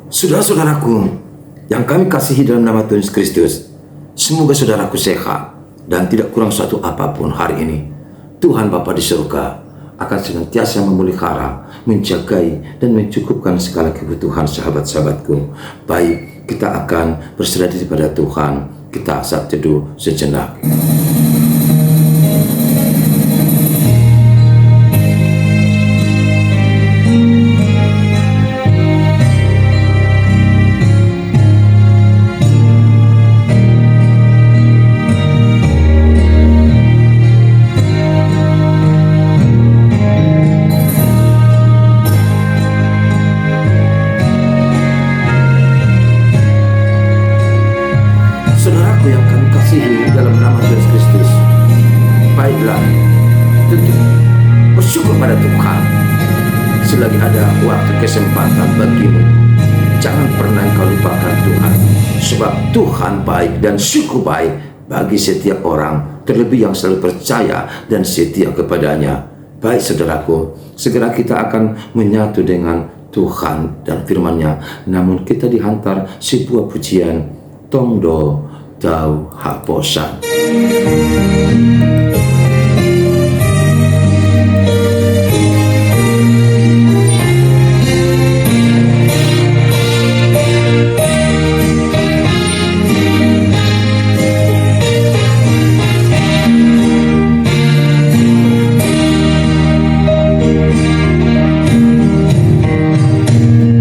Saudara-saudaraku yang kami kasihi dalam nama Tuhan Yesus Kristus, semoga saudaraku sehat dan tidak kurang suatu apapun hari ini. Tuhan Bapa di surga akan senantiasa memelihara, menjagai, dan mencukupkan segala kebutuhan sahabat-sahabatku. Baik, kita akan berserah diri pada Tuhan. Kita saat teduh sejenak. Yang kami kasihi dalam nama Yesus Kristus, baiklah, tentu bersyukur pada Tuhan selagi ada waktu kesempatan bagimu. Jangan pernah kau lupakan Tuhan, sebab Tuhan baik dan syukur baik bagi setiap orang, terlebih yang selalu percaya dan setia kepadanya. Baik saudaraku, segera kita akan menyatu dengan Tuhan dan firman-Nya. Namun kita dihantar sebuah pujian, Tongdo Tau Haposan.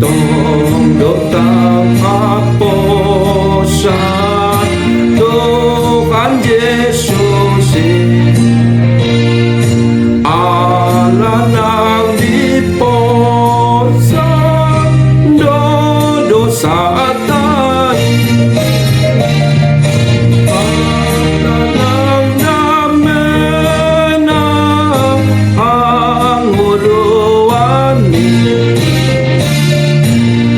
Tongdo Tau Haposan, Yesus Allah nang diposa dosa atai Allah nang namena anguluani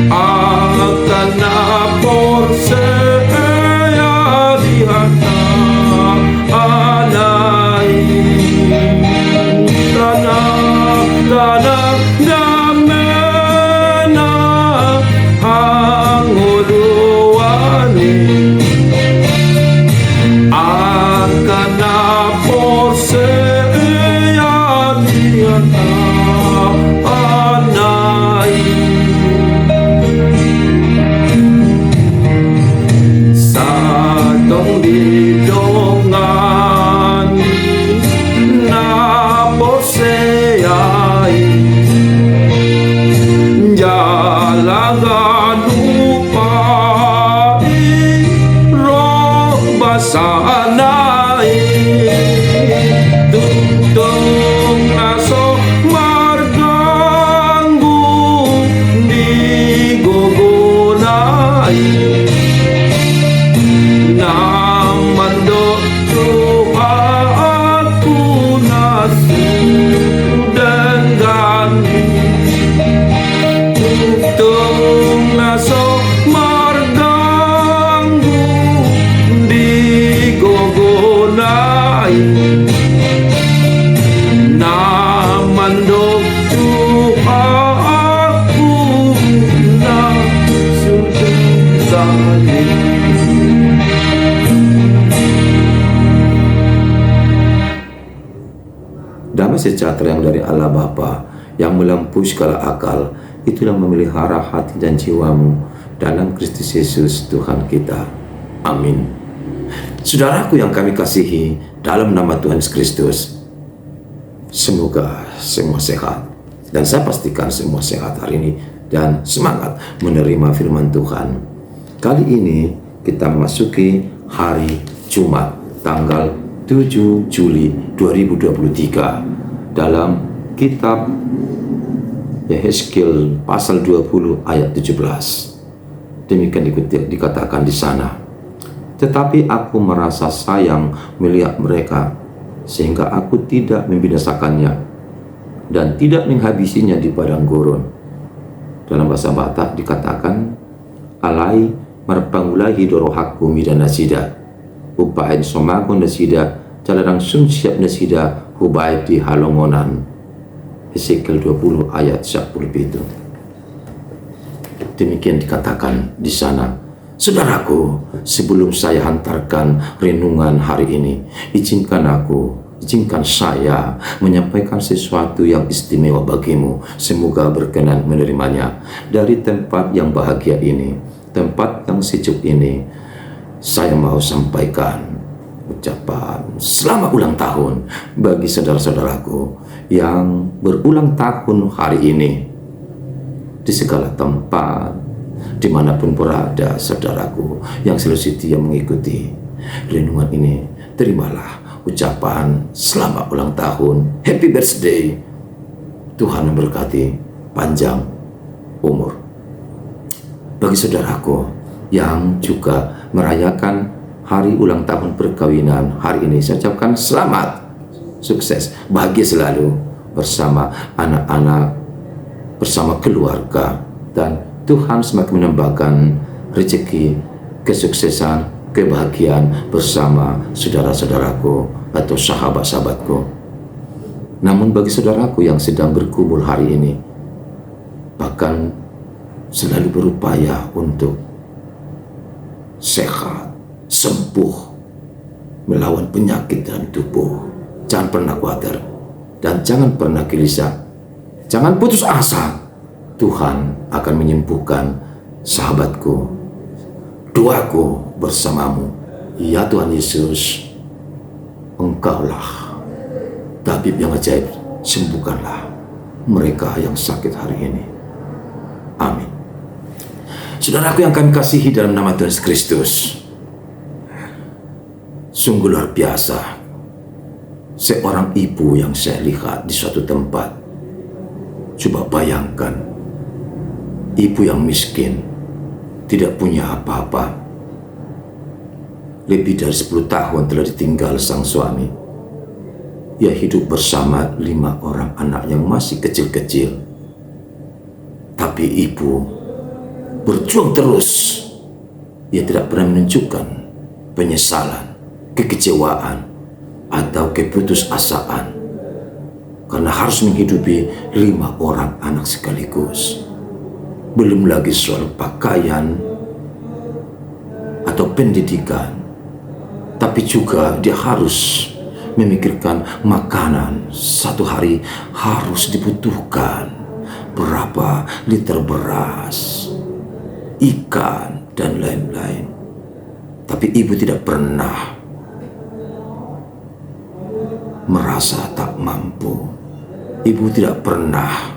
akan naporse damai sejahtera yang dari Allah Bapa yang melampaui segala akal, itulah memelihara hati dan jiwamu dalam Kristus Yesus Tuhan kita. Amin. Saudaraku yang kami kasihi dalam nama Tuhan Yesus Kristus, semoga semua sehat, dan saya pastikan semua sehat hari ini dan semangat menerima firman Tuhan. Kali ini kita memasuki hari Jumat tanggal 7 Juli 2023 dalam kitab Yehezkiel pasal 20 ayat 17. Demikian dikatakan di sana. Tetapi aku merasa sayang melihat mereka, sehingga aku tidak membinasakannya dan tidak menghabisinya di padang gurun. Dalam bahasa Batak dikatakan, alai marpangulahi dorohaku midan nasida, upain somago nasida, calarang siap nasida, hubai di halongonan. Yehezkiel 20 ayat 10 itu. Demikian dikatakan di sana. Saudaraku, sebelum saya hantarkan renungan hari ini, izinkan saya menyampaikan sesuatu yang istimewa bagimu. Semoga berkenan menerimanya. Dari tempat yang bahagia ini, tempat yang sejuk ini, saya mau sampaikan ucapan selamat ulang tahun bagi saudara-saudaraku yang berulang tahun hari ini. Di segala tempat, dimanapun berada saudaraku yang selalu setia mengikuti renungan ini, terimalah ucapan selamat ulang tahun, happy birthday. Tuhan memberkati panjang umur. Bagi saudaraku yang juga merayakan hari ulang tahun perkawinan hari ini, saya ucapkan selamat, sukses, bahagia selalu bersama anak-anak, bersama keluarga, dan Tuhan semakin menambahkan rezeki, kesuksesan, kebahagiaan bersama saudara-saudaraku atau sahabat-sahabatku. Namun bagi saudaraku yang sedang bergumul hari ini, bahkan selalu berupaya untuk sehat, sembuh, melawan penyakit dalam tubuh, jangan pernah khawatir dan jangan pernah gelisah. Jangan putus asa, Tuhan akan menyembuhkan sahabatku. Doaku bersamamu, ya Tuhan Yesus, Engkaulah tabib yang ajaib, sembuhkanlah mereka yang sakit hari ini. Amin. Saudaraku yang kami kasihi dalam nama Tuhan Yesus Kristus, sungguh luar biasa seorang ibu yang saya lihat di suatu tempat. Coba bayangkan, ibu yang miskin, tidak punya apa-apa. Lebih dari 10 tahun telah ditinggal sang suami. Ia hidup bersama 5 orang anak yang masih kecil-kecil. Tapi ibu berjuang terus. Ia tidak pernah menunjukkan penyesalan, kekecewaan, atau keputusasaan, karena harus menghidupi 5 orang anak sekaligus. Belum lagi soal pakaian atau pendidikan, tapi juga dia harus memikirkan makanan. Satu hari harus dibutuhkan berapa liter beras, ikan, dan lain-lain. Tapi ibu tidak pernah merasa tak mampu. Ibu tidak pernah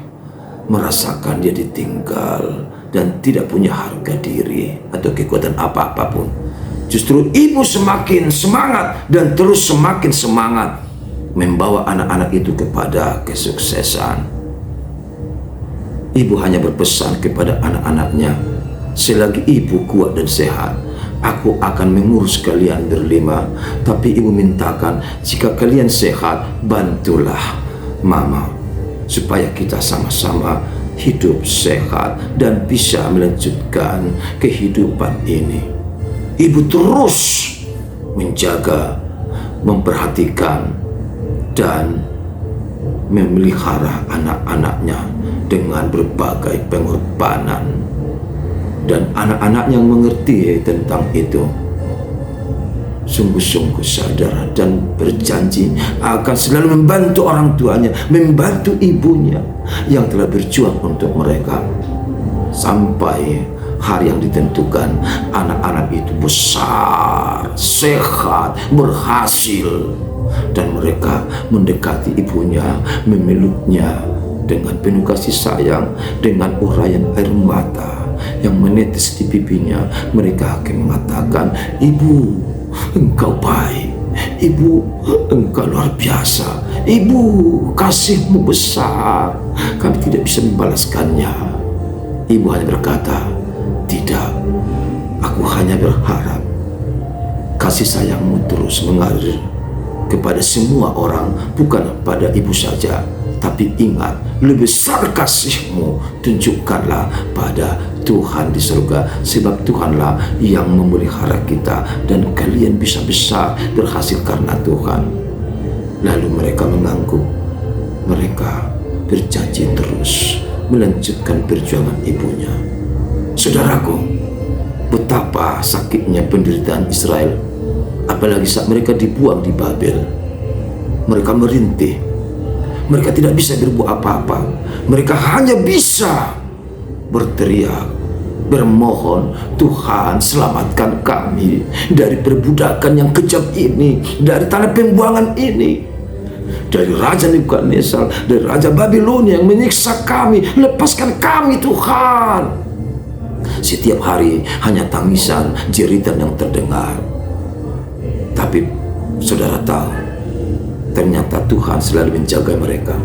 merasakan dia ditinggal dan tidak punya harga diri atau kekuatan apapun. Justru ibu semakin semangat dan terus semakin semangat membawa anak-anak itu kepada kesuksesan. Ibu hanya berpesan kepada anak-anaknya, selagi ibu kuat dan sehat, aku akan mengurus kalian berlima. Tapi ibu mintakan, jika kalian sehat, bantulah mama supaya kita sama-sama hidup sehat dan bisa melanjutkan kehidupan ini. Ibu terus menjaga, memperhatikan, dan memelihara anak-anaknya dengan berbagai pengorbanan. Dan anak-anak yang mengerti tentang itu sungguh-sungguh sadar dan berjanji akan selalu membantu orang tuanya, membantu ibunya yang telah berjuang untuk mereka. Sampai hari yang ditentukan, anak-anak itu besar, sehat, berhasil, dan mereka mendekati ibunya, memeluknya dengan penuh kasih sayang, dengan uraian air mata yang menetes di pipinya. Mereka akan mengatakan, "Ibu, engkau baik. Ibu, engkau luar biasa. Ibu, kasihmu besar. Kami tidak bisa membalaskannya." Ibu hanya berkata, "Tidak, aku hanya berharap kasih sayangmu terus mengalir kepada semua orang, bukan pada ibu saja. Tapi ingat, lebih besar kasihmu tunjukkanlah pada Tuhan di surga, sebab Tuhanlah yang memelihara kita, dan kalian bisa besar berhasil karena Tuhan." Lalu mereka mengangguk. Mereka berjanji terus melanjutkan perjuangan ibunya. Saudaraku, betapa sakitnya penderitaan Israel, apalagi saat mereka dibuang di Babel. Mereka merintih, mereka tidak bisa berbuat apa-apa. Mereka hanya bisa berteriak, bermohon, Tuhan selamatkan kami dari perbudakan yang kejam ini, dari tanah pembuangan ini, dari Raja Nebukadnezar, dari Raja Babilonia yang menyiksa kami. Lepaskan kami Tuhan. Setiap hari hanya tangisan, jeritan yang terdengar. Tapi saudara tahu, ternyata Tuhan selalu menjaga mereka.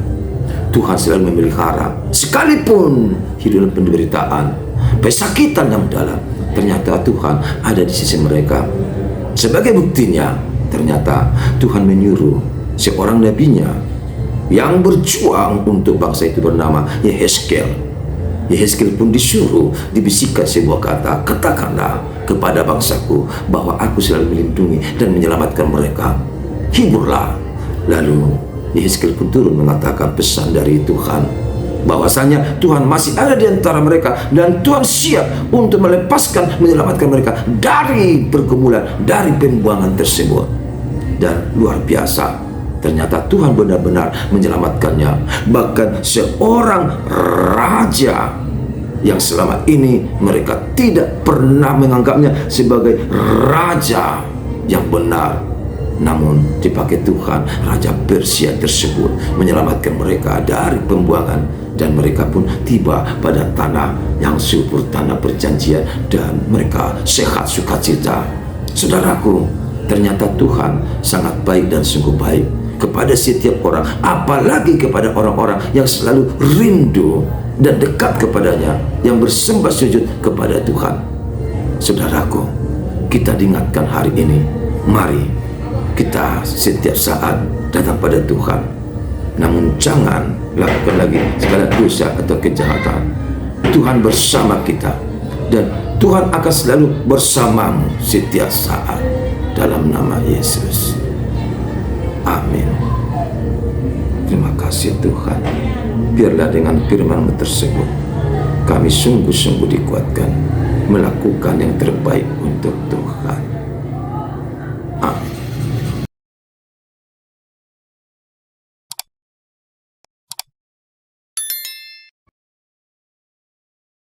Tuhan selalu memelihara, sekalipun hidup dalam penderitaan, pesakitan yang dalam, ternyata Tuhan ada di sisi mereka. Sebagai buktinya, ternyata Tuhan menyuruh seorang nabinya yang berjuang untuk bangsa itu bernama Yehezkel. Yehezkel pun disuruh, dibisikkan sebuah kata, katakanlah kepada bangsaku bahwa aku selalu melindungi dan menyelamatkan mereka. Hiburlah. Lalu Yehezkel pun turun mengatakan pesan dari Tuhan, bahwasanya Tuhan masih ada di antara mereka dan Tuhan siap untuk melepaskan, menyelamatkan mereka dari pergumulan, dari pembuangan tersebut. Dan luar biasa, ternyata Tuhan benar-benar menyelamatkannya. Bahkan seorang raja yang selama ini mereka tidak pernah menganggapnya sebagai raja yang benar, namun dipakai Tuhan, Raja Persia tersebut menyelamatkan mereka dari pembuangan, dan mereka pun tiba pada tanah yang subur, tanah perjanjian, dan mereka sehat sukacita. Saudaraku, ternyata Tuhan sangat baik dan sungguh baik kepada setiap orang, apalagi kepada orang-orang yang selalu rindu dan dekat kepadanya, yang bersembah sujud kepada Tuhan. Saudaraku, kita diingatkan hari ini, mari kita setiap saat datang pada Tuhan, namun jangan lakukan lagi segala dosa atau kejahatan. Tuhan bersama kita, dan Tuhan akan selalu bersamamu setiap saat, dalam nama Yesus. Amin. Terima kasih Tuhan. Biarlah dengan firman-Mu tersebut kami sungguh-sungguh dikuatkan melakukan yang terbaik untuk Tuhan.